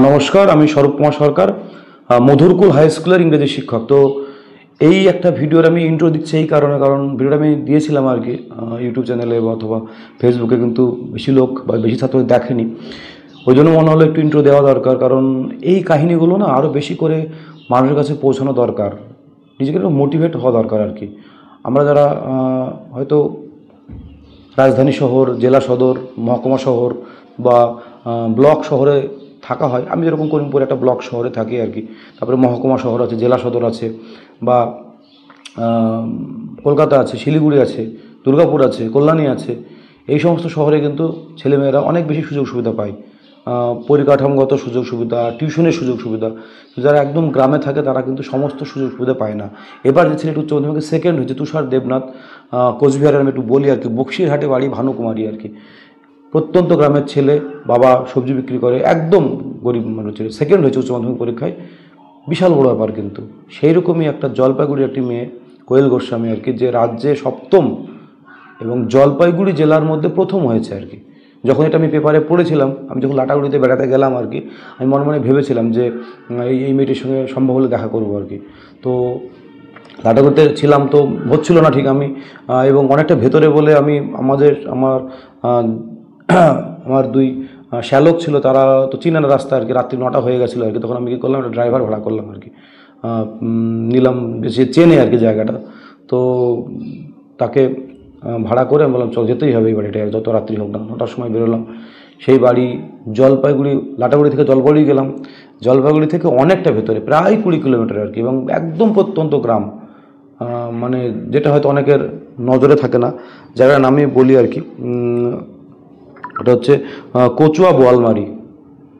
নমস্কার, আমি স্বরূপ কুমার সরকার, মধুরকুল হাই স্কুলের ইংরেজি শিক্ষক। তো এই একটা ভিডিওর আমি ইন্ট্রো দিচ্ছি এই কারণে, কারণ ভিডিওটা আমি দিয়েছিলাম আর কি ইউটিউব চ্যানেলে বা অথবা ফেসবুকে, কিন্তু বেশি লোক বা বেশি ছাত্র দেখেনি। ওই জন্য মনে হলো একটু ইন্ট্রো দেওয়া দরকার, কারণ এই কাহিনিগুলো না আরও বেশি করে মানুষের কাছে পৌঁছানো দরকার, নিজেকে একটু মোটিভেট হওয়া দরকার আর কি। আমরা যারা হয়তো রাজধানী শহর, জেলা সদর, মহকুমা শহর বা ব্লক শহরে থাকা হয়, আমি যেরকম করিমপুর একটা ব্লক শহরে থাকি আর কি। তারপরে মহকুমা শহর আছে, জেলা সদর আছে, বা কলকাতা আছে, শিলিগুড়ি আছে, দুর্গাপুর আছে, কল্যাণী আছে। এই সমস্ত শহরে কিন্তু ছেলেমেয়েরা অনেক বেশি সুযোগ সুবিধা পায়, পরিকাঠামোগত সুযোগ সুবিধা, টিউশনের সুযোগ সুবিধা। যারা একদম গ্রামে থাকে তারা কিন্তু সমস্ত সুযোগ সুবিধা পায় না। এবার যে ছেলেটি উচ্চ মাধ্যমিকে সেকেন্ড হয়েছে, তুষার দেবনাথ, কোচবিহারের, আমি একটু বলি আর কি, বক্সিরহাটে বাড়ি, ভানুকুমারী আর কি, প্রত্যন্ত গ্রামের ছেলে, বাবা সবজি বিক্রি করে, একদম গরিব মানুষ ছেলে, সেকেন্ড হয়েছে উচ্চ মাধ্যমিক পরীক্ষায়। বিশাল বড় ব্যাপার। কিন্তু সেই রকমই একটা জলপাইগুড়ি একটি মেয়ে, কোয়েল গোস্বামী আর কি, যে রাজ্যে সপ্তম এবং জলপাইগুড়ি জেলার মধ্যে প্রথম হয়েছে আর কি। যখন এটা আমি পেপারে পড়েছিলাম, আমি যখন লাটাগুড়িতে বেড়াতে গেলাম আর কি, আমি মনে মনে ভেবেছিলাম যে এই মেয়েটির সঙ্গে সম্ভব হলে দেখা করবো আর কি। তো লাটাগুড়িতে ছিলাম, তো হচ্ছিল না ঠিক আমি, এবং অনেকটা ভেতরে বলে আমি আমার দুই শ্যালক ছিল, তারা তো চিনেন রাস্তা আর কি, রাত্রি 9টা হয়ে গেছিলো আর কি। তখন আমি কী করলাম, একটা ড্রাইভার ভাড়া করলাম আর কি, নিলাম, যে চেনে আর কি জায়গাটা। তো তাকে ভাড়া করে আমি বললাম চল, যেতেই হবে এই বাড়িটা, যত রাত্রি হোক না। 9টার সময় বেরোলাম। সেই বাড়ি জলপাইগুড়ি, লাটাগুড়ি থেকে জলপাইগুড়ি গেলাম। জলপাইগুড়ি থেকে অনেকটা ভেতরে, প্রায় 20 কিলোমিটার আর কি, এবং একদম প্রত্যন্ত গ্রাম, মানে যেটা হয়তো অনেকের নজরে থাকে না। জায়গার নামে বলি আর কি, ওটা হচ্ছে কচুয়া বোয়ালমারি।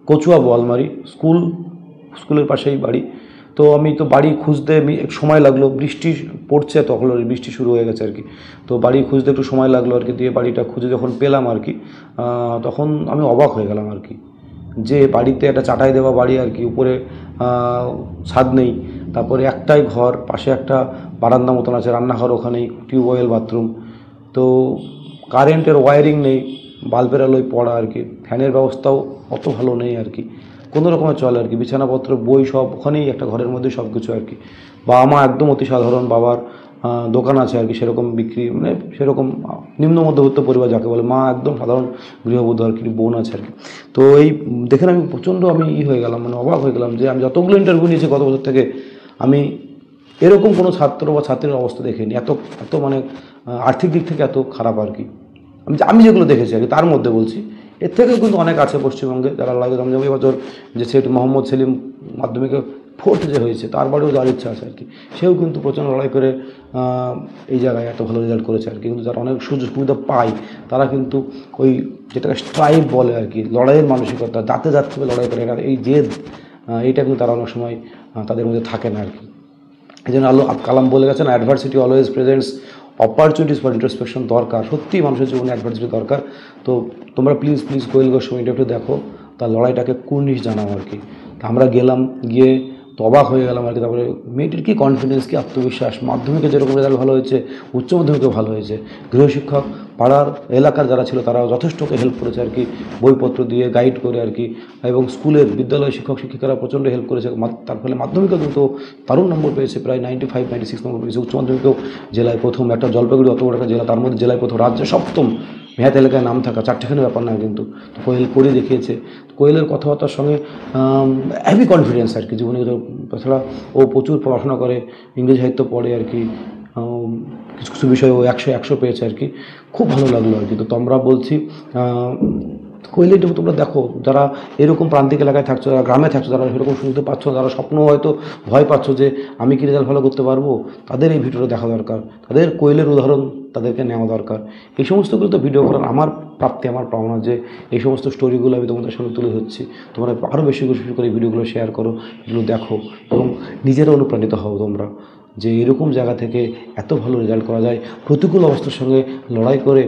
কচুয়া বোয়ালমারি স্কুলের পাশেই বাড়ি। তো আমি তো বাড়ি খুঁজতে একটু সময় লাগলো, বৃষ্টি পড়ছে, তখন বৃষ্টি শুরু হয়ে গেছে আর কি। তো বাড়ি খুঁজতে একটু সময় লাগলো আর কি। দিয়ে বাড়িটা খুঁজে যখন পেলাম আর কি, তখন আমি অবাক হয়ে গেলাম আর কি, যে বাড়িতে একটা চাটাই দেওয়া বাড়ি আর কি, উপরে ছাদ নেই, তারপরে একটাই ঘর, পাশে একটা বারান্দা মতন আছে, রান্নাঘর ওখানেই, টিউবওয়েল, বাথরুম। তো কারেন্টের ওয়্যারিং নেই, বাল্বের আলোয় পড়া আর কি, ফ্যানের ব্যবস্থাও অত ভালো নেই আর কি, কোনো রকমের চলে আর কি, বিছানাপত্র, বই সব ওখানেই, একটা ঘরের মধ্যে সব কিছু আর কি। বাবা মা একদম অতি সাধারণ, বাবার দোকান আছে আর কি, সেরকম বিক্রি, মানে সেরকম নিম্ন মধ্যবিত্ত পরিবার যাকে বলে। মা একদম সাধারণ গৃহবধূ আর কি, বোন আছে আর কি। তো এই দেখে আমি প্রচণ্ড হয়ে গেলাম, মানে অবাক হয়ে গেলাম, যে আমি যতগুলো ইন্টারভিউ নিয়েছি গত বছর থেকে, আমি এরকম কোনো ছাত্র বা ছাত্রীর অবস্থা দেখিনি, এত এত মানে আর্থিক দিক থেকে এত খারাপ আর কি। আমি যেগুলো দেখেছি আর কি, তার মধ্যে বলছি। এর থেকেও কিন্তু অনেক আছে পশ্চিমবঙ্গে যারা লাগে। যেমন এবছর যে সেটি মোহাম্মদ সেলিম মাধ্যমিকে ফোর্থ যে হয়েছে, তার বাড়িও যাওয়ার ইচ্ছা আছে আর কি। সেও কিন্তু প্রচণ্ড লড়াই করে এই জায়গায় এত ভালো রেজাল্ট করেছে আর কি। কিন্তু যারা অনেক সুযোগ সুবিধা পায়, তারা কিন্তু ওই যেটাকে স্ট্রাইভ বলে আর কি, লড়াইয়ের মানসিকতা, যাতে হবে লড়াই করে, এই জেদ, এইটা কিন্তু তারা অনেক সময় তাদের মধ্যে থাকে না আর কি। এই জন্য কালাম বলে গেছেন, adversity always presents opportunities for introspection. দরকার, সত্যিই মানুষের জীবনে অ্যাডভার্সিটি দরকার। তো তোমরা প্লিজ কোয়েল গোস্বামী একটু দেখো, তার লড়াইটাকে কুর্নিশ জানাও আর কি। তা আমরা গেলাম, গিয়ে তো অবাক হয়ে গেলাম আর কি। তারপরে মেয়েটির কী কনফিডেন্স, কী আত্মবিশ্বাস, মাধ্যমিকে যেরকম রেজাল্ট ভালো হয়েছে, উচ্চ মাধ্যমিকেও ভালো হয়েছে। গৃহশিক্ষক, পাড়ার এলাকার যারা ছিল তারাও যথেষ্ট ওকে হেল্প করেছে আর কি, বইপত্র দিয়ে গাইড করে আর কি, এবং স্কুলের বিদ্যালয় শিক্ষক শিক্ষিকারা প্রচণ্ড হেল্প করেছে। তার ফলে মাধ্যমিকেও কিন্তু দারুণ নম্বর পেয়েছে, প্রায় 95-96 নম্বর পেয়েছে। উচ্চ মাধ্যমিকেও জেলায় প্রথম, একটা জলপাইগুড়ি অত বড় একটা জেলা, তার মধ্যে জেলায় প্রথম, রাজ্যে সপ্তম, মেহাত এলাকায় নাম থাকা, চারটেখানি ব্যাপার না কিন্তু। তো কোয়েল করে দেখিয়েছে। কোয়েলের কথাবার্তার সঙ্গে হেভি কনফিডেন্স আর কি জীবনে। তাছাড়া ও প্রচুর পড়াশোনা করে, ইংরেজি সাহিত্য পড়ে আর কি, কিছু কিছু বিষয়ে ও 100 পেয়েছে আর কি। খুব ভালো লাগলো আর কি। তো তোমরা বলছি কোয়েলিটি তোমরা দেখো, যারা এরকম প্রান্তিক এলাকায় থাকছো, যারা গ্রামে থাকছো, যারা সেরকম শুনতে পাচ্ছ, যারা স্বপ্ন হয়তো ভয় পাচ্ছ যে আমি কি রেজাল্ট ভালো করতে পারবো, তাদের এই ভিডিওটা দেখা দরকার, তাদের কোয়েলের উদাহরণ তাদেরকে নেওয়া দরকার। এই সমস্তগুলো তো ভিডিও করার আমার প্রাপ্তি, আমার পাওনা, যে এই সমস্ত স্টোরিগুলো আমি তোমাদের সামনে তুলে ধরছি। তোমরা আরও বেশি করে এই ভিডিওগুলো শেয়ার করো, এগুলো দেখো, এবং নিজেরা অনুপ্রাণিত হও তোমরা, যে এরকম জায়গা থেকে এত ভালো রেজাল্ট করা যায়, প্রতিকূল অবস্থার সঙ্গে লড়াই করে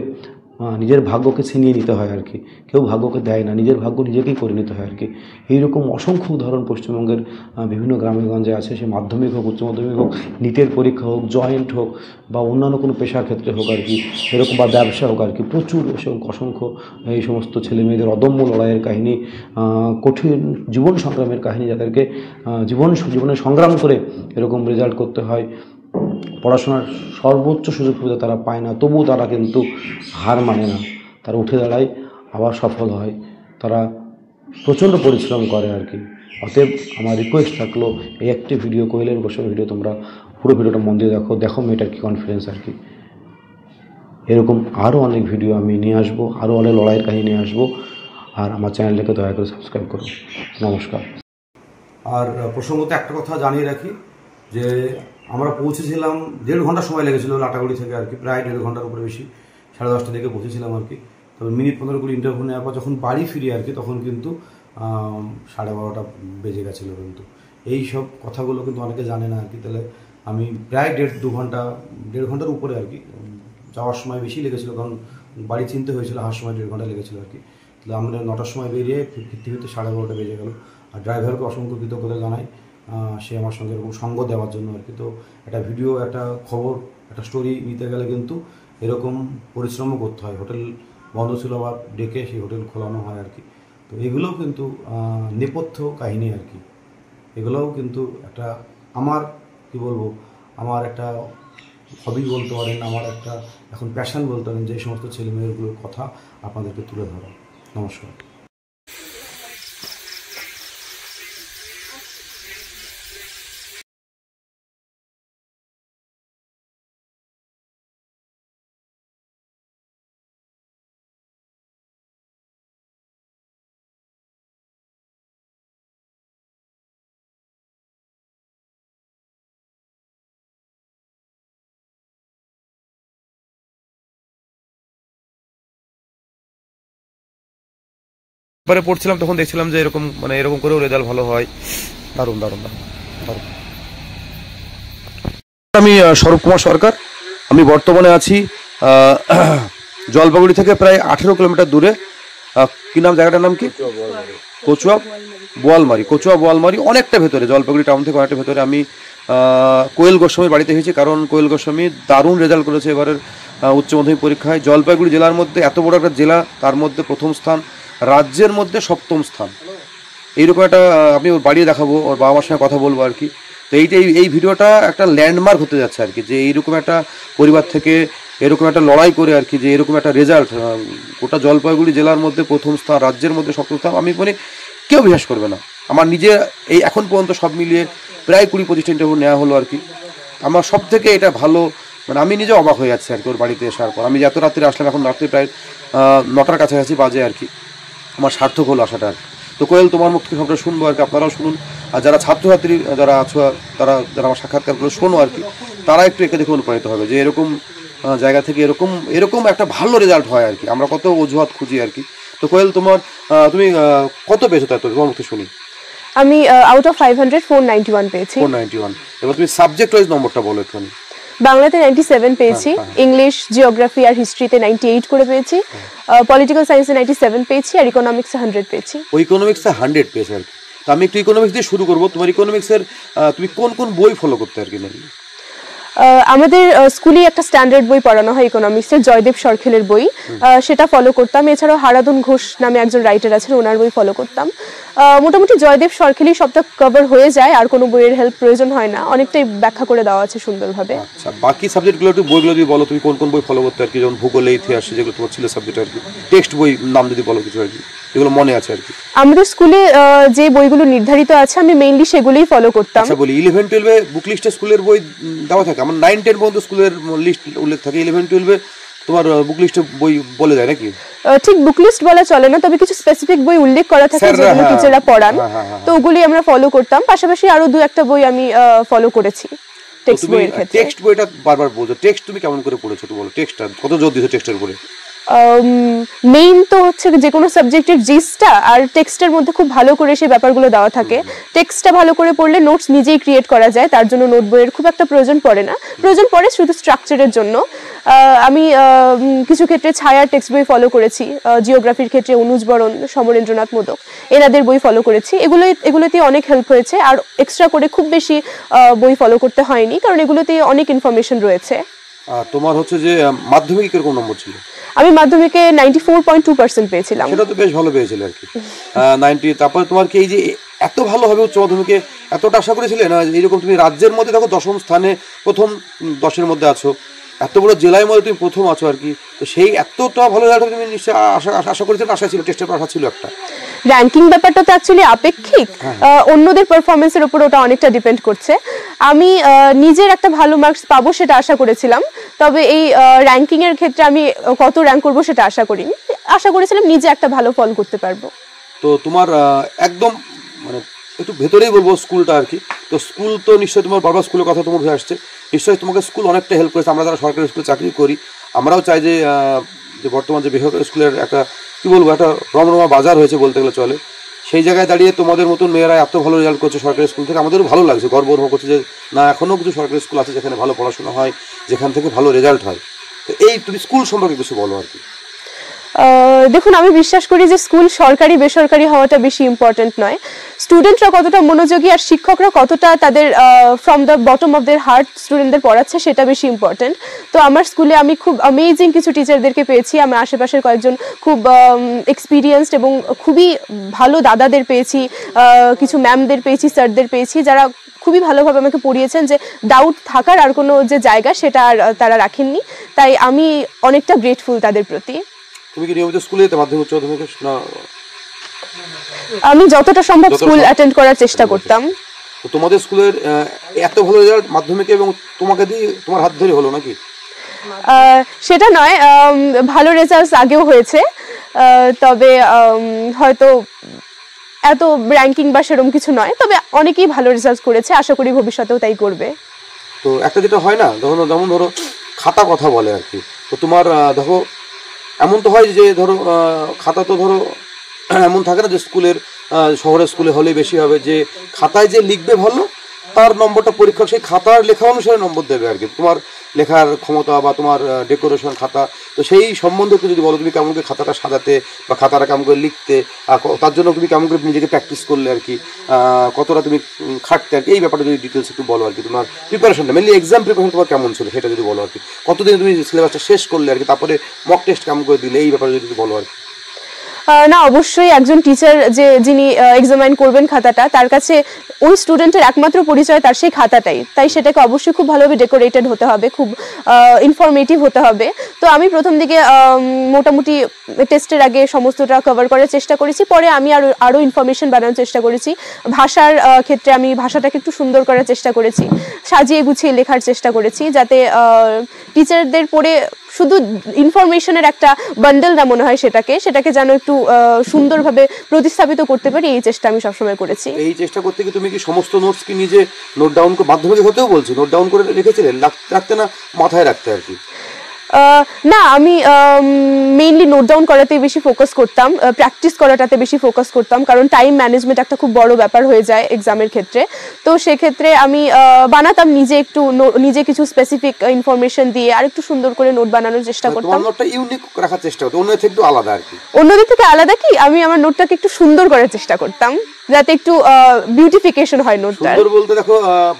নিজের ভাগ্যকে ছিনিয়ে নিতে হয় আর কি, কেউ ভাগ্যকে দেয় না, নিজের ভাগ্য নিজেকেই করে নিতে হয় আর কি। এইরকম অসংখ্য উদাহরণ পশ্চিমবঙ্গের বিভিন্ন গ্রামেগঞ্জে আছে, সে মাধ্যমিক হোক, উচ্চ মাধ্যমিক হোক, নিটের পরীক্ষা হোক, জয়েন্ট হোক, বা অন্যান্য কোনো পেশার ক্ষেত্রে হোক আর কি, এরকম বা ব্যবসা হোক আর কি, প্রচুর অসংখ্য এই সমস্ত ছেলেমেয়েদের অদম্য লড়াইয়ের কাহিনী, কঠিন জীবন সংগ্রামের কাহিনী, যাদেরকে জীবনে সংগ্রাম করে এরকম রেজাল্ট করতে হয়। পড়াশোনার সর্বোচ্চ সুযোগ সুবিধা তারা পায় না, তবুও তারা কিন্তু হার মানে না, তারা উঠে দাঁড়ায়, আবার সফল হয়, তারা প্রচণ্ড পরিশ্রম করে আর কি। অতএব আমার রিকোয়েস্ট থাকলো, এই একটি ভিডিও, কোয়েলের গোস্বামী ভিডিও, তোমরা পুরো ভিডিওটা মন দিয়ে দেখো মেয়েটার কী কনফিডেন্স আর কি। এরকম আরও অনেক ভিডিও আমি নিয়ে আসবো, আরও অনেক লড়াইয়ের কাহিনী নিয়ে আসবো। আর আমার চ্যানেলটাকে দয়া করে সাবস্ক্রাইব করুন। নমস্কার। আর প্রসঙ্গত একটা কথা জানিয়ে রাখি যে আমরা পৌঁছেছিলাম 1.5 ঘন্টা সময় লেগেছিল লাটাগুড়ি থেকে আর কি, প্রায় 1.5 ঘন্টার উপরে বেশি, 10:30 দিকে পৌঁছেছিলাম আর কি। তবে মিনিট 15-20 ইন্টারভিউ নেওয়ার পর যখন বাড়ি ফিরি আর কি, তখন কিন্তু 12:30 বেজে গেছিলো। কিন্তু এই সব কথাগুলো কিন্তু অনেকে জানে না আর কি। তাহলে আমি প্রায় 1.5 ঘন্টার উপরে আর কি, যাওয়ার সময় বেশি লেগেছিলো, কারণ বাড়ি চিনতে হয়েছিল, আসার সময় 1.5 ঘন্টা লেগেছিলো আর কি। তাহলে আমরা 9টার সময় বেরিয়ে ফিরতে 12:30 বেজে গেল। আর ড্রাইভারকে অসংখ্য কৃতজ্ঞতা জানাই, সে আমার সঙ্গে এরকম সঙ্গ দেওয়ার জন্য আর কি। তো একটা ভিডিও, একটা খবর, একটা স্টোরি নিতে গেলে কিন্তু এরকম পরিশ্রমও করতে হয়। হোটেল বন্ধ ছিল, আবার ডেকে সেই হোটেল খোলানো হয় আর কি। তো এগুলোও কিন্তু নেপথ্য কাহিনী আর কি। এগুলোও কিন্তু একটা আমার কি বলবো, আমার একটা হবি বলতে পারেন, আমার একটা এখন প্যাশন বলতে পারেন, যে সমস্ত ছেলেমেয়েগুলোর কথা আপনাদেরকে তুলে ধরা। নমস্কার। এবারে পড়ছিলাম তখন দেখছিলাম যে এরকম মানে এরকম করেও রেজাল্ট ভালো হয়। দারুণ দারুণ দারুণ দারুণ। আমি স্বরূপ কুমার সরকার। আমি বর্তমানে আছি জলপাইগুড়ি থেকে প্রায় 18 কিলোমিটার দূরে। কি নাম জায়গাটার নাম কি? কচুয়া বোয়ালমারি, অনেকটা ভেতরে, জলপাইগুড়ি টাউন থেকে অনেকটা ভেতরে। আমি কোয়েল গোস্বামীর বাড়িতে এসেছি, কারণ কোয়েল গোস্বামী দারুণ রেজাল্ট করেছে এবারের উচ্চ মাধ্যমিক পরীক্ষায়। জলপাইগুড়ি জেলার মধ্যে, এত বড় একটা জেলা, তার মধ্যে প্রথম স্থান, রাজ্যের মধ্যে 7ম স্থান। এইরকম একটা আমি ওর বাড়িয়ে দেখাবো, ওর বাবা মার সঙ্গে কথা বলবো আর কি। তো এই ভিডিওটা একটা ল্যান্ডমার্ক হতে যাচ্ছে আর কি, যে এইরকম একটা পরিবার থেকে এরকম একটা লড়াই করে আর কি, যে এরকম একটা রেজাল্ট গোটা জলপাইগুড়ি জেলার মধ্যে 1ম স্থান, রাজ্যের মধ্যে 7ম স্থান। আমি মানে কেউ বিশ্বাস করবে না। আমার নিজে এই এখন পর্যন্ত সব মিলিয়ে প্রায় 20-25টা ইন্টারভিউ নেওয়া হলো আর কি। আমার সব থেকে এটা ভালো, মানে আমি নিজে অবাক হয়ে যাচ্ছি আর কি ওর বাড়িতে আসার পর। আমি যত রাত্রে আসলাম, এখন রাত্রে প্রায় 9টার কাছাকাছি বাজে আর কি। আমার সার্থক হলো আসাটা আর কি। তো কোয়েল, তোমার মুখ থেকে সবটা শুনবো আর কি, আপনারাও শুনুন। আর যারা ছাত্রছাত্রী যারা আছো, যারা আমার সাক্ষাৎকারগুলো শোনো আর কি, তারা একটু একে দেখে অনুপ্রাণিত হবে, যে এরকম জায়গা থেকে এরকম একটা ভালো রেজাল্ট হয় আর কি। আমরা কত অজুহাত খুঁজি আর কি। তো কোয়েল, তুমি কত পেয়েছো তাই? তোমার মুখে শুনি। আমি আউট অফ 500 491 পেয়েছি। 491। এবার তুমি সাবজেক্ট ওয়াইজ নম্বরটা বলো একটু। বাংলাতে 97 পেয়েছি, ইংলিশ, জিওগ্রাফি আর হিস্ট্রিতে 98 করে পেয়েছি, পলিটিক্যাল সায়েন্সে 97 পেয়েছি, আর ইকোনমিক্সে 100 পেয়েছি। ওই ইকোনমিক্সে 100 পেয়েছে আর কি। তো আমি একটু ইকোনমিক্স দিয়ে শুরু করবো। তোমার ইকোনমিক্সের তুমি কোন বই ফলো করতে আর কি? আমাদের স্কুলে একটা স্ট্যান্ডার্ড বই পড়ানো হয় ইকোনমিক্সের, জয়দেব সরখেলের বই, সেটা ফলো করতাম। এছাড়াও হারাদন ঘোষ নামে একজন রাইটার আছেন, ওনার বই ফলো করতাম। মোটামুটি জয়দেব সরখেলই সবটা কভার হয়ে যায়, আর কোনো বইয়ের হেল্প প্রয়োজন হয় না, অনেকটাই ব্যাখ্যা করে দেওয়া আছে সুন্দরভাবে। আচ্ছা, বাকি সাবজেক্টগুলো একটু বইগুলো যদি বলো, তুমি কোন বই ফলো করতে আর কি? যেমন ভূগোলে, ইতিহাসে, যেগুলো তোমার ছিল সাবজেক্ট আর কি, টেক্সট বই নাম যদি বলো কিছু আর কি, যেগুলো মনে আছে আর কি। আমাদের স্কুলে যে বইগুলো নির্ধারিত আছে, আমি মেইনলি সেগুলোই ফলো করতাম। আচ্ছা বলি, 11-12 বুক লিস্টে স্কুলের বই দেওয়া থাকে? আমার 9-10 পর্যন্ত স্কুলের লিস্ট উল্লেখ থাকে, 11-12 তোমার বুক লিস্টে বই বলে যায় নাকি? ঠিক বুক লিস্ট বলা চলে না, তবে কিছু স্পেসিফিক বই উল্লেখ করা থাকে যেগুলো টিচাররা পড়ান, তো ওগুলি আমরা ফলো করতাম। পাশাপাশি আরো 2-1টা বই আমি ফলো করেছি টেক্সট বইয়ের ক্ষেত্রে। টেক্সট বইটা বারবার বলছো, টেক্সট তুমি কেমন করে পড়েছো একটু বলো। টেক্সটটা কত জোর দিয়েছো টেক্সটের উপরে? মেইন তো হচ্ছে যে কোনো সাবজেক্টের জিসটা আর টেক্সটের মধ্যে খুব ভালো করে সেই ব্যাপারগুলো দেওয়া থাকে। টেক্সটটা ভালো করে পড়লে নোটস নিজেই ক্রিয়েট করা যায়, তার জন্য নোট বইয়ের খুব একটা প্রয়োজন পড়ে না, প্রয়োজন পড়ে শুধু স্ট্রাকচারের জন্য। আমি কিছু ক্ষেত্রে ছায়ার টেক্সট বই ফলো করেছি, জিওগ্রাফির ক্ষেত্রে অনুজ বরণ, সমরেন্দ্রনাথ মোদক এনাদের বই ফলো করেছি, এগুলোতেই অনেক হেল্প হয়েছে। আর এক্সট্রা করে খুব বেশি বই ফলো করতে হয়নি, কারণ এগুলোতেই অনেক ইনফরমেশন রয়েছে। তোমার হচ্ছে যে মাধ্যমিকে কিরকম নম্বর ছিল? আমি মাধ্যমিকে 94.2% পেয়েছিলাম। সেটা তো বেশ ভালো পেয়েছিলে আর কি, 90। তারপরে তোমার কি এই যে এত ভালো হবে উচ্চ মাধ্যমিকে এতটা আশা করেছিলে না? এইরকম তুমি রাজ্যের মধ্যে দেখো 10ম স্থানে, প্রথম 10-এর মধ্যে আছো, এত বড় জেলার মধ্যে তুমি প্রথম আছো আর কি, তো সেই এতটা ভালো রেজাল্ট তুমি নিশ্চয়ই আশা করেছিলে? আশা ছিল, টেস্টের পর আশা ছিল একটা। র্যাঙ্কিং ব্যাপারটা তো অ্যাকচুয়ালি আপেক্ষিক, অন্যদের পারফরমেন্সের উপর ওটা অনেকটা ডিপেন্ড করছে। আমি নিজের একটা ভালো মার্কস পাবো সেটা আশা করেছিলাম, তবে এই র্যাঙ্কিং এর ক্ষেত্রে আমি কত র্যাঙ্ক করবো সেটা আশা করিনি, আশা করেছিলাম নিজে একটা ভালো ফল করতে পারবো। তো তোমার একদম মানে একটু ভেতরেই বলবো স্কুলটা আর কি, তো স্কুল তো নিশ্চয়ই তোমার বারবার স্কুলের কথা তোমার হয়ে আসছে, নিশ্চয়ই তোমাকে স্কুল অনেকটা হেল্প করেছে। আমরা যারা সরকারি স্কুলে চাকরি করি আমরাও চাই যে বর্তমান যে বেসরকারি স্কুলের একটা কী বলবো একটা রমরমা বাজার হয়েছে বলতে গেলে চলে, সেই জায়গায় দাঁড়িয়ে তোমাদের মতন মেয়েরা এত ভালো রেজাল্ট করছে সরকারি স্কুল থেকে, আমাদেরও ভালো লাগছে, গর্ব অনুভব করছে যে না এখনও কিছু সরকারি স্কুল আছে যেখানে ভালো পড়াশোনা হয়, যেখান থেকে ভালো রেজাল্ট হয়। তো এই তুমি স্কুল সম্পর্কে কিছু বলো আর কি। দেখুন, আমি বিশ্বাস করি যে স্কুল সরকারি বেসরকারি হওয়াটা বেশি ইম্পর্টেন্ট নয়, স্টুডেন্টরা কতটা মনোযোগী আর শিক্ষকরা কতটা তাদের from the bottom of there heart স্টুডেন্টদের পড়াচ্ছে সেটা বেশি ইম্পর্টেন্ট। তো আমার স্কুলে আমি খুব অ্যামেজিং কিছু টিচারদেরকে পেয়েছি, আমার আশেপাশের কয়েকজন খুব এক্সপিরিয়েন্সড এবং খুবই ভালো দাদাদের পেয়েছি, কিছু ম্যামদের পেয়েছি, স্যারদের পেয়েছি, যারা খুবই ভালোভাবে আমাকে পড়িয়েছেন, যে ডাউট থাকার আর কোনো যে জায়গা সেটা আর তারা রাখেননি, তাই আমি অনেকটা গ্রেটফুল তাদের প্রতি। তুমি কি নিয়মিত স্কুলে যেতে মাধ্যমিক উচ্চ মাধ্যমিক না? আমি যতটা সম্ভব স্কুল অ্যাটেন্ড করার চেষ্টা করতাম। তো তোমাদের স্কুলের এত ভালো রেজাল্ট মাধ্যমিকে এবং তোমাকে দিয়ে তোমার হাত ধরে হলো নাকি? সেটা নয়, ভালো রেজাল্ট আগেও হয়েছে, তবে হয়তো এত র্যাঙ্কিং বা সেরকম কিছু নয়, তবে অনেকেই ভালো রেজাল্ট করেছে, আশা করি ভবিষ্যতেও তাই করবে। তো একটা যেটা হয় না, যেমন ধরো খাতা কথা বলে আর কি, তো তোমার দেখো এমন তো হয় যে ধরো খাতা তো ধরো এমন থাকে না যে স্কুলের শহরের স্কুলে হলেই বেশি হবে, যে খাতায় যে লিখবে ভালো তার নম্বরটা পরীক্ষক সেই খাতার লেখা অনুসারে নম্বর দেবে আর কি, তোমার লেখার ক্ষমতা বা তোমার ডেকোরেশন খাতা, তো সেই সম্বন্ধে একটু যদি বলো তুমি কেমন করে খাতাটা সাজাতে বা খাতাটা কেমন করে লিখতে, তার জন্য তুমি কেমন করে নিজেকে প্র্যাকটিস করলে আর কি, কতটা তুমি খাটতে আর কি, এই ব্যাপারটা যদি ডিটেলস একটু বলো আর কি। তোমার প্রিপারেশনটা মেনলি এক্সাম প্রিপারেশন তোমার কেমন ছিল সেটা যদি বলো আর কি, কতদিন তুমি সিলেবাসটা শেষ করলে আর কি, তারপরে মক টেস্ট কেমন করে দিলে, এই ব্যাপারে যদি বলো আর কি। না, অবশ্যই একজন টিচার যিনি এক্সামাইন করবেন খাতাটা, তার কাছে ওই স্টুডেন্টের একমাত্র পরিচয় তার সেই খাতাটাই, তাই সেটাকে অবশ্যই খুব ভালোভাবে ডেকোরেটেড হতে হবে, খুব ইনফরমেটিভ হতে হবে। তো আমি প্রথম দিকে মোটামুটি টেস্টের আগে সমস্তটা কভার করার চেষ্টা করেছি, পরে আমি আরও ইনফরমেশন বানানোর চেষ্টা করেছি। ভাষার ক্ষেত্রে আমি ভাষাটাকে একটু সুন্দর করার চেষ্টা করেছি, সাজিয়ে গুছিয়ে লেখার চেষ্টা করেছি, যাতে টিচারদের পড়ে শুধু ইনফরমেশনের একটা বান্ডেল না মনে হয়, সেটাকে যেন একটু সুন্দরভাবে প্রতিস্থাপিত করতে পারি, এই চেষ্টা আমি সবসময় করেছি। এই চেষ্টা করতে কি তুমি কি সমস্ত নোটস কি নিজে নোট ডাউন করে, মাধ্যমিক হতেও বলছি নোট ডাউন করে রেখেছিলে, রাখতে না মাথায় রাখতে আর কি? না, আমি মেইনলি নোট ডাউন করাতেই বেশি ফোকাস করতাম, প্র্যাকটিস করাটাতে বেশি ফোকাস করতাম, কারণ টাইম ম্যানেজমেন্ট একটা খুব বড় ব্যাপার হয়ে যায় এক্সামের ক্ষেত্রে। তো সেক্ষেত্রে আমি বানাতাম নিজে কিছু স্পেসিফিক ইনফরমেশন দিয়ে আর একটু সুন্দর করে নোট বানানোর চেষ্টা করতাম। তোমার নোটটা ইউনিক রাখার চেষ্টা করতে, অন্যদের থেকে একটু আলাদা আর কি। অন্যদের থেকে আলাদা কি, আমি আমার নোটটাকে একটু সুন্দর করার চেষ্টা করতাম, যাতে একটু বিউটিফিকেশন হয় নোটটা। সুন্দর বলতে দেখো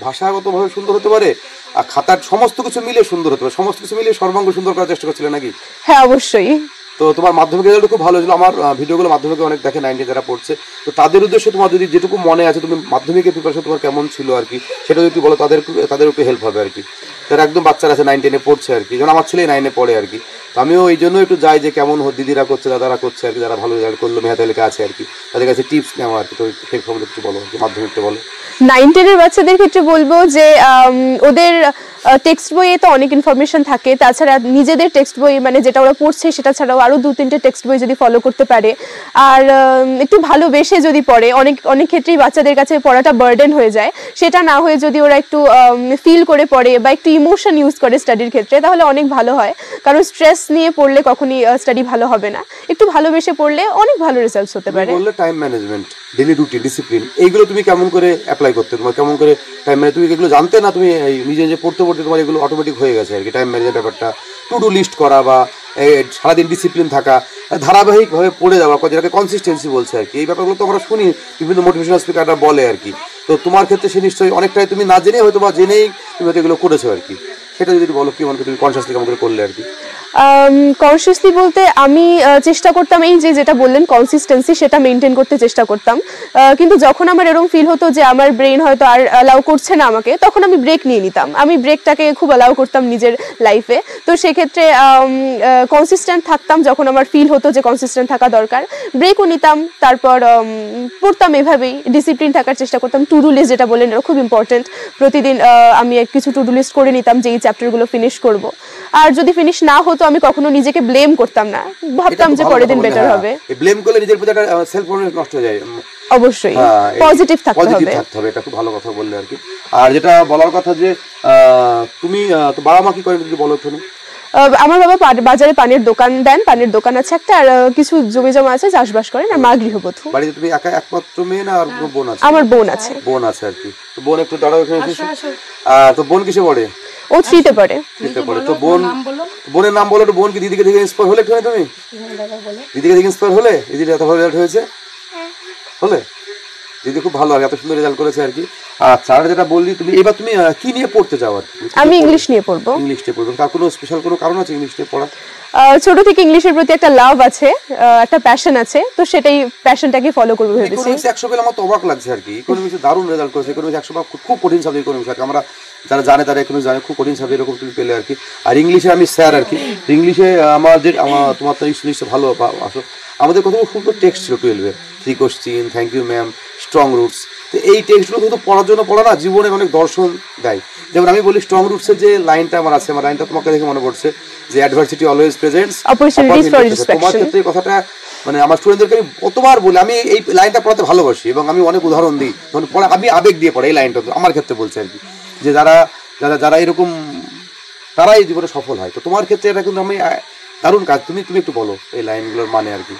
ভাষাগতভাবে সুন্দর হতে পারে, আর খাতার সমস্ত কিছু মিলে সুন্দর হতে পারে, সমস্ত কিছু মিলে সর্বাঙ্গ সুন্দর করার চেষ্টা করছিলে নাকি? হ্যাঁ, অবশ্যই। তো তোমার মাধ্যমিক রেজাল্ট খুব ভালো ছিল, আমার ভিডিওগুলো মাধ্যমিকে অনেক দেখে 90 যারা পড়ছে, তো তাদের উদ্দেশ্যে তোমার যদি যেটুকু মনে আছে তুমি মাধ্যমিকের প্রিপারেশন তোমার কেমন ছিল আর কি, সেটা যদি বলো তাদের একটু হেল্প হবে আর কি, যারা একদম বাচ্চারা আছে 9-10-এ পড়ছে আর কি, যেমন আমার ছেলে 9-এ পড়ে আর কি, তো আমিও এই জন্য একটু যাই যে কেমন দিদিরা করছে, দাদারা করছে আর কি, যারা ভালো রেজাল্ট করলো মেধা লেখা আছে আর কি, তাদের কাছে টিপস নেওয়া আর কি। তো সেই সম্বন্ধে একটু বলো, মাধ্যমিকটা বলো। 9-10-এর বাচ্চাদের ক্ষেত্রে বলবো যে ওদের টেক্সট বইয়ে তো অনেক ইনফরমেশন থাকে, তাছাড়া নিজেদের টেক্সট বই মানে যেটা ওরা পড়ছে সেটা ছাড়াও আরও 2-3টে টেক্সট বই যদি ফলো করতে পারে, আর একটু ভালোবেসে যদি পড়ে, অনেক ক্ষেত্রেই বাচ্চাদের কাছে পড়াটা বার্ডেন হয়ে যায়, সেটা না হয়ে যদি ওরা একটু ফিল করে পড়ে বা একটু ইমোশন ইউজ করে স্টাডির ক্ষেত্রে, তাহলে অনেক ভালো হয়। কারণ স্ট্রেস নিয়ে পড়লে কখনই স্টাডি ভালো হবে না, একটু ভালোবেসে পড়লে অনেক ভালো রেজাল্টস হতে পারে। বললে time management, daily routine, discipline, এইগুলো তুমি কেমন করে অ্যাপ্লাই করতে, তোমার কেমন করে টাইম ম্যানেজ, তুমি এগুলো জানতে না, তুমি নিজে নিজে পড়তে পড়তে তোমার এগুলো অটোমেটিক হয়ে গেছে আর কি। টাইম ম্যানেজের ব্যাপারটা, টু ডু লিস্ট করা বা সারাদিন ডিসিপ্লিন থাকা, ধারাবাহিকভাবে পড়ে যাওয়া, যেটাকে কনসিস্টেন্সি বলছে আর কি। এই ব্যাপারগুলো তো আমরা শুনি বিভিন্ন মোটিভেশনাল স্পিকাররা বলে আর কি। তো তোমার ক্ষেত্রে সে নিশ্চয়ই অনেকটাই তুমি না জেনে হয়তো বা জেনেই তুমি হয়তো এগুলো করেছো আর কি। সেটা যদি বলো কি মনে তুমি কনসিয়াসলি কেমন করে করলে আর কি? কনসিয়াসলি বলতে আমি চেষ্টা করতাম এই যেটা বললেন কনসিস্টেন্সি, সেটা মেনটেন করতে চেষ্টা করতাম। কিন্তু যখন আমার এরকম ফিল হতো যে আমার ব্রেন হয়তো আর অ্যালাউ করছে না আমাকে, তখন আমি ব্রেক নিয়ে নিতাম। আমি ব্রেকটাকে খুব অ্যালাউ করতাম নিজের লাইফে। তো সেক্ষেত্রে কনসিস্টেন্ট থাকতাম যখন আমার ফিল হতো যে কনসিস্টেন্ট থাকা দরকার, ব্রেকও নিতাম। তারপর পড়তাম এভাবেই, ডিসিপ্লিন থাকার চেষ্টা করতাম। টু ডু লিস্ট যেটা বললেন এটা খুব ইম্পর্টেন্ট। প্রতিদিন আমি কিছু টু ডু লিস্ট করে নিতাম যে এই চ্যাপ্টারগুলো ফিনিশ করব। আর যদি ফিনিশ না হতো আমি কখনো নিজেকে ব্লেম করতাম না, ভাবতাম যে পরের দিন বেটার হবে। ব্লেম করলে নিজের প্রতি একটা সেলফ কনফিডেন্স নষ্ট হয়ে যায়। অবশ্যই পজিটিভ থাকতে হবে, এটা খুব ভালো কথা বললে আর কি। আর যেটা বলার কথা যে তুমি তো বাবা মা কি করেন যদি বলো একটু। আমার বাবা বাজারে পানের দোকান দেন, পানের দোকান আছে একটা, আর কিছু জমি জমা আছে, চাষবাস করেন। আর মা গৃহবধূ। বাড়িতে তুমি একা একমাত্র মেয়ে না আর বোন আছে? আমার বোন আছে। বোন আছে আর কি। তো বোন একটু দাঁড়াও এখানে এসে। তো বোন কিসে পড়ে? ও 3-তে পড়ে। তো বোনের নাম বলো একটু। বোন কি দিদিকে দেখে ইন্সপায়ার হলে একটু? তুমি দিদিকে দেখে ইন্সপায়ার হলে? দিদির এত ভালো রেজাল্ট হয়েছে হলে? দিদি খুব ভালো আর এত সুন্দর রেজাল্ট করেছে আর কি। আচ্ছা, আর যেটা বললি তুমি এবার তুমি কি নিয়ে পড়তে চাও আর? আমি ইংলিশ নিয়ে পড়বো। ইংলিশ নিয়ে পড়বো, তার কোনো স্পেশাল কোনো কারণ আছে ইংলিশ নিয়ে পড়া? ছোট থেকে ইংলিশের প্রতি একটা লাভ আছে, একটা প্যাশন আছে, তো সেটাই প্যাশনটাকে ফলো করব ভেবেছি। ইকোনমিক্স 100 পেলে আমার তো অবাক লাগছে আর কি। ইকোনমিক্সে দারুণ রেজাল্ট করেছে। ইকোনমিক্স 100 খুব কঠিন সাবজেক্ট ইকোনমিক্স আর কি। আমরা যারা জানে তারা ইকোনমিক্স জানে, খুব কঠিন সাবজেক্ট এরকম তুমি পেলে আর কি। আর ইংলিশে আমি স্যার আর কি। ইংলিশে তোমার তো ইংলিশে ভালো আসো। আমাদের কত সুন্দর টেক্সট ছিল 12-এ, 3 question, thank you ma'am, strong roots. তো এই টেক্সটগুলো কিন্তু পড়ার জন্য পড়া না, জীবনের অনেক দর্শন দেয়। যেমন আমি বলি স্ট্রং রুটসের যে লাইনটা আমার আছে, আমার লাইনটা তোমাকে দেখে মনে পড়ছে যে adversity always presents opportunities for inspection. তোমার ক্ষেত্রে এই কথাটা মানে আমার স্টুডেন্টদেরকে আমি কতবার বলি, আমি এই লাইনটা পড়াতে ভালোবাসি এবং আমি অনেক উদাহরণ দিই। মানে পড়া আমি আবেগ দিয়ে পড়াই, এই লাইনটা আমার ক্ষেত্রে বলছে আর কি, যে যারা এরকম তারাই জীবনে সফল হয়। তো তোমার ক্ষেত্রে এটা কিন্তু আমি দারুণ কাজ। তুমি একটু বলো এই লাইনগুলোর মানে আর কি।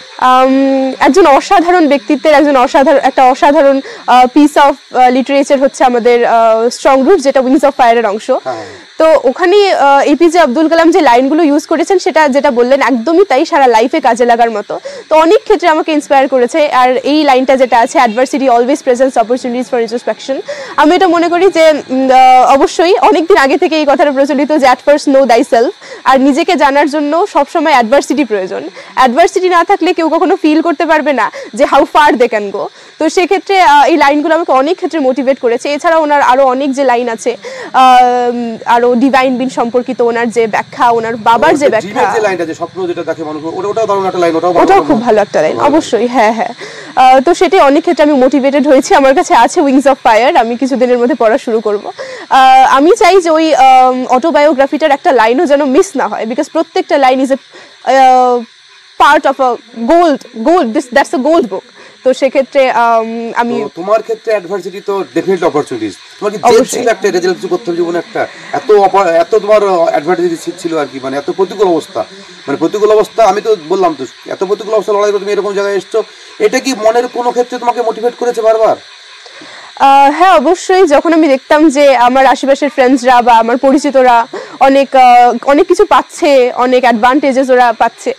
একজন অসাধারণ ব্যক্তিত্বের একটা অসাধারণ পিস অফ লিটারেচার হচ্ছে আমাদের স্ট্রং রুট, যেটা উইংস অফ ফায়ারের অংশ। তো ওখানে এপিজে আব্দুল কালাম যে লাইনগুলো ইউজ করেছেন সেটা যেটা বললেন একদমই তাই, সারা লাইফে কাজে লাগার মতো। তো অনেক ক্ষেত্রে আমাকে ইন্সপায়ার করেছে। আর এই লাইনটা যেটা আছে, adversity always presents opportunities for introspection, আমি এটা মনে করি যে অবশ্যই অনেকদিন আগে থেকে এই কথাটা প্রচলিত যে at first know thyself. আর নিজেকে জানার জন্য সবসময় অ্যাডভার্সিটি প্রয়োজন। অ্যাডভার্সিটি না থাকলে কেউ কখনো ফিল করতে পারবে না যে how far they can go. তো সেক্ষেত্রে এই লাইনগুলো আমাকে অনেক ক্ষেত্রে মোটিভেট করেছে। এছাড়া ওনার আরও অনেক যে লাইন আছে, আরো ডিভাইন বিন সম্পর্কিত ওনার যে ব্যাখ্যা, ওনার বাবার যে ব্যাখ্যা, যে লাইনটা যে স্বপ্ন যেটা দেখে মানুষ, ওটাও দারুণ একটা লাইন। ওটাও খুব ভালো একটা লাইন অবশ্যই। হ্যাঁ। তো সেটাই অনেক ক্ষেত্রে আমি মোটিভেটেড হয়েছি। আমার কাছে আছে উইংস অফ ফায়ার, আমি কিছুদিনের মধ্যে পড়া শুরু করব। আমি চাই যে ওই অটোবায়োগ্রাফিটার একটা লাইনও যেন মিস না হয়, বিকজ প্রত্যেকটা line is a part of a gold that's a gold book. তো সেক্ষেত্রে আমি তোমার ক্ষেত্রে অ্যাডভার্সিটি তো ডেফিনেটলি অপরচুনিটিজ। তোমার কি ছিল একটা রেজাল্ট কিছু করতে জীবনে, একটা এত তোমার অ্যাডভার্সিটি ছিল আর কি, মানে এত প্রতিকূল অবস্থা, মানে প্রতিকূল অবস্থা আমি তো বললাম তো, এত প্রতিকূল অবস্থা লড়াই করে তুমি এরকম জায়গায় এসছো, এটা কি মনের কোনো ক্ষেত্রে তোমাকে মোটিভেট করেছে বারবার? হ্যাঁ অবশ্যই। যখন আমি দেখতাম যে আমার আশেপাশের ফ্রেন্ডসরা বা আমার পরিচিতরা অনেক কিছু পাচ্ছে, অনেক অ্যাডভান্টেজেস ওরা পাচ্ছে,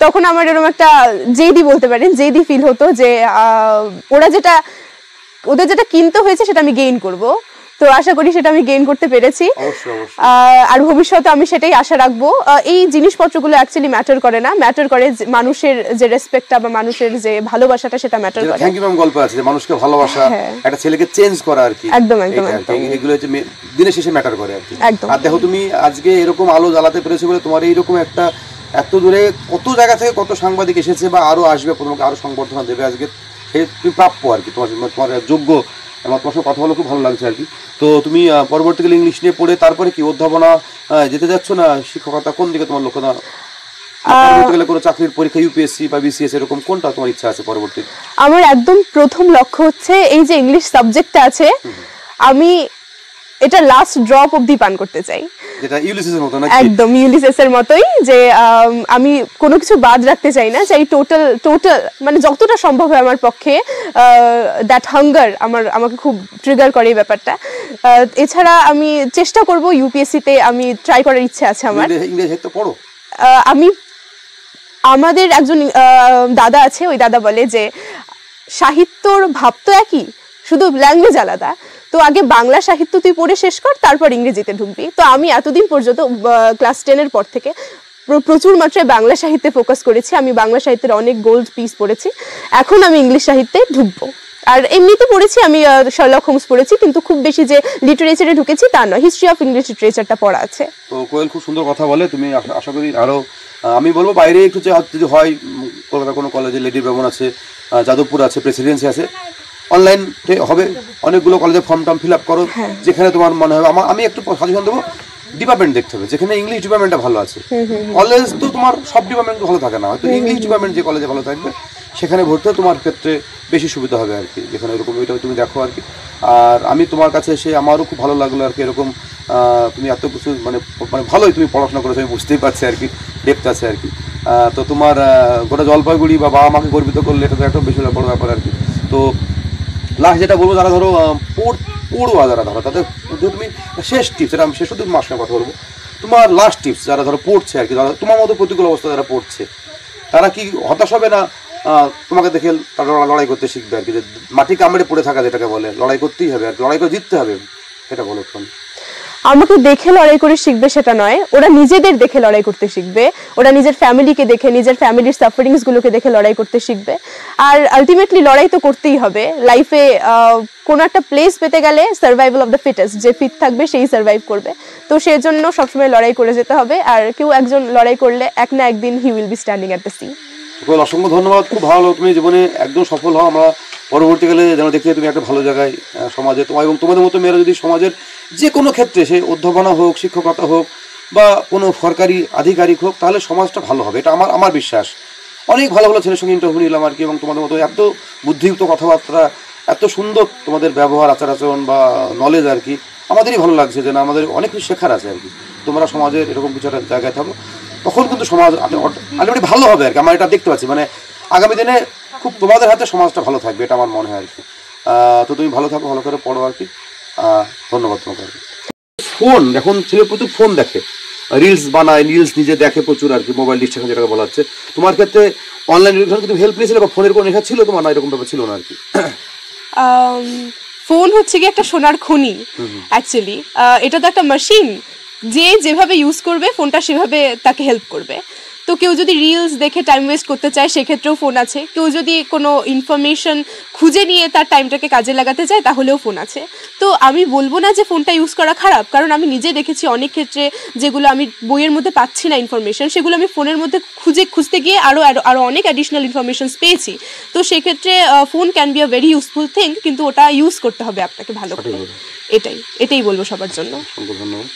তখন আমার এরকম একটা জেদি বলতে পারেন, জেদি ফিল হতো যে ওদের যেটা কিনতে হয়েছে সেটা আমি গেইন করব। তো আশা করি সেটা আমি গেইন করতে পেরেছি। আর ভবিষ্যতে আমি সেটাই আশা রাখবো। এই জিনিসপত্রগুলো অ্যাকচুয়ালি ম্যাটার করে না, ম্যাটার করে মানুষের যে রেসপেক্টটা বা মানুষের যে ভালোবাসাটা, সেটা ম্যাটার করে। থ্যাংক ইউ ম্যাম গল্প আছে যে মানুষকে ভালোবাসা, একটা ছেলেকে চেঞ্জ করা আর কি। একদম এগুলো হচ্ছে দিনের শেষে ম্যাটার করে আর কি। আর দেখো তুমি আজকে এরকম আলো জ্বালাতে পেরেছো বলে তোমার এইরকম একটা এত দূরে কত জায়গা থেকে কত সাংবাদিক এসেছে বা আরো আসবে, তোমাকে আরো সংবর্ধনা দেবে আজকে, সে তুমি প্রাপ্য আর কি, তোমার যোগ্য। আমার তোমার সাথে কথা বলে খুব ভালো লাগছে আর কি। তো তুমি পরবর্তীকালে ইংলিশ নিয়ে পড়ে তারপরে কি অধ্যাপনা যেতে যাচ্ছ না শিক্ষকতা, কোন দিকে তোমার লক্ষ্য? না পরবর্তীকালে কোনো চাকরির পরীক্ষা ইউপিএসসি বা বিসিএস এরকম কোনটা তোমার ইচ্ছা আছে পরবর্তী? আমার একদম প্রথম লক্ষ্য হচ্ছে এই যে ইংলিশ সাবজেক্টটা আছে, আমি এটা লাস্ট ড্রপ অবধি পান করতে চাই, যেটা ইউলিসিসের মতো নাকি? একদম ইউলিসিসের মতোই, যে আমি কোনো কিছু বাদ রাখতে চাই না, চাই টোটাল মানে যতটা সম্ভব হয় আমার পক্ষে। দ্যাট হাঙ্গার আমাকে খুব ট্রিগার করে এই ব্যাপারটা। এছাড়া আমি চেষ্টা করব ইউপিএসসিতে আমি ট্রাই করার ইচ্ছে আছে আমার। ইংরেজি একটু পড়ো। আমি আমাদের একজন দাদা আছে, ওই দাদা বলে যে সাহিত্যর ভাব তো একই, শুধু ল্যাঙ্গুয়েজ আলাদা। তো আগে বাংলা সাহিত্য তুই পড়ে শেষ কর, তারপর ইংরেজিতে ঢুকবি। তো আমি এতদিন পর্যন্ত ক্লাস 10-এর পর থেকে প্রচুর মাত্রায় বাংলা সাহিত্যে ফোকাস করেছি। আমি বাংলা সাহিত্যের অনেক গোল্ড পিস পড়েছি। এখন আমি ইংলিশ সাহিত্যে ঢুকবো। আর এমনিতে পড়েছি, আমি শার্লক হোমস পড়েছি, কিন্তু খুব বেশি যে লিটারেচারে ঢুকেছি তা নয়, হিস্ট্রি অফ ইংলিশ লিটারেচারটা পড়া আছে। তো কোয়েল খুব সুন্দর কথা বলে, তুমি আশা করি আরও আমি বলবো বাইরে একটু যদি হয়, কলকাতা কোনো কলেজে লেডি ভবন আছে, যাদবপুর আছে, প্রেসিডেন্সি আছে, অনলাইন হবে, অনেকগুলো কলেজে ফর্ম টর্ম ফিল আপ করো, যেখানে তোমার মনে হবে। আমি একটু সাজেশন দেবো, ডিপার্টমেন্ট দেখতে হবে যেখানে ইংলিশ ডিপার্টমেন্টটা ভালো আছে। কলেজ তো তোমার সব ডিপার্টমেন্ট ভালো থাকে না, হয়তো ইংলিশ ডিপার্টমেন্ট যে কলেজে ভালো থাকবে সেখানে ভর্তি তোমার ক্ষেত্রে বেশি সুবিধা হবে আর কি, যেখানে এরকম এটা তুমি দেখো আর কি। আর আমি তোমার কাছে এসে আমারও খুব ভালো লাগলো আর কি, এরকম তুমি এত কিছু মানে ভালোই তুমি পড়াশোনা করেছো, আমি বুঝতেই পারছি আর কি, ডেপথ আছে আর কি। তো তোমার গোটা জলপাইগুড়ি বা বাবা মাকে গর্বিত করলে এটা তো একটা বেশি বড় ব্যাপার আর কি। তো লাস্ট যেটা বলবো, যারা ধরো পড়ুয়া যারা ধরো, তাদের তুমি শেষ টিপস, এটা আমি শেষ শুধু মাস্টার কথা বলবো, তোমার লাস্ট টিপস যারা ধরো পড়ছে আর কি, যারা তোমার মতো প্রতিকূল অবস্থা যারা পড়ছে, তারা কি হতাশ হবে না তোমাকে দেখে তারা লড়াই করতে শিখবে আর কি, যে মাটি কামড়ে পড়ে থাকা যেটাকে বলে, লড়াই করতেই হবে আর লড়াই করে জিততে হবে, এটা বলো একটু। আমাকে দেখে লড়াই করে শিখবে সেটা নয়, ওরা নিজেদের দেখে লড়াই করতে শিখবে, ওরা নিজের ফ্যামিলিকে দেখে, নিজের ফ্যামিলির সাফারিংস গুলোকে দেখে লড়াই করতে শিখবে। আর আলটিমেটলি লড়াই তো করতেই হবে লাইফে। কোনো একটা প্লেস পেতে গেলে সার্ভাইভাল অফ দ্য ফিটেস্ট, যে ফিট থাকবে সেই সার্ভাইভ করবে। তো সেই জন্য সবসময় লড়াই করে যেতে হবে, আর কেউ একজন লড়াই করলে এক না একদিন he will be standing at the sea. অসংখ্য ধন্যবাদ, খুব ভালো লাগলো, তুমি জীবনে একদম সফল হও, আমরা পরবর্তীকালে যেন দেখতে তুমি একটা ভালো জায়গায় সমাজে তোমার এবং তোমাদের মতো মেয়েরা যদি সমাজের যে কোনো ক্ষেত্রে, সে অধ্যাপনা হোক, শিক্ষকতা হোক, বা কোনো সরকারি আধিকারিক হোক, তাহলে সমাজটা ভালো হবে, এটা আমার বিশ্বাস। অনেক ভালো ভালো ছেলের সঙ্গে ইন্টারভিউ নিলাম আর কি, এবং তোমাদের মতো এত বুদ্ধিযুক্ত কথাবার্তা, এত সুন্দর তোমাদের ব্যবহার, আচার আচরণ বা নলেজ আর কি, আমাদেরই ভালো লাগছে যে না, আমাদের অনেক কিছু শেখার আছে আর কি। তোমরা সমাজের এরকম কিছু একটা জায়গায় থাকো, তখন কিন্তু সমাজ আলটিমেটলি ভালো হবে আর কি, আমরা এটা দেখতে পাচ্ছি। মানে আগামী দিনে খুব তোমাদের হাতে সমাজটা ভালো থাকবে, এটা আমার মনে হয় আর কি। তো তুমি ভালো থাকো, ভালো করে পড়ো আর কি। ধন্যবাদ তোমাকে। ফোন, এখন ছেলে প্রচুর ফোন দেখে, রিলস বানায়, রিলস নিজে দেখে প্রচুর আর কি, মোবাইল ডিস্ট্রাকশন যেটাকে বলা হচ্ছে। তোমার ক্ষেত্রে অনলাইন এডুকেশন কিন্তু হেল্প নিয়েছিলে, বা ফোনের কোনো নেশা ছিল তোমার? না, এরকম ব্যাপার ছিল না আর কি। ফোন হচ্ছে কি একটা সোনার খনি অ্যাকচুয়ালি। এটা তো একটা মেশিন, যে যেভাবে ইউজ করবে ফোনটা সেভাবে তাকে হেল্প করবে। তো কেউ যদি রিলস দেখে টাইম ওয়েস্ট করতে চায় সেক্ষেত্রেও ফোন আছে, কেউ যদি কোনো ইনফরমেশন খুঁজে নিয়ে তার টাইমটাকে কাজে লাগাতে চায় তাহলেও ফোন আছে। তো আমি বলবো না যে ফোনটা ইউজ করা খারাপ, কারণ আমি নিজে দেখেছি অনেক ক্ষেত্রে যেগুলো আমি বইয়ের মধ্যে পাচ্ছি না ইনফরমেশন, সেগুলো আমি ফোনের মধ্যে খুঁজতে গিয়ে আরও অনেক অ্যাডিশনাল ইনফরমেশনস পেয়েছি। তো সেক্ষেত্রে phone can be a very useful thing, কিন্তু ওটা ইউজ করতে হবে আপনাকে ভালো করে। এটাই বলবো সবার জন্য। ধন্যবাদ।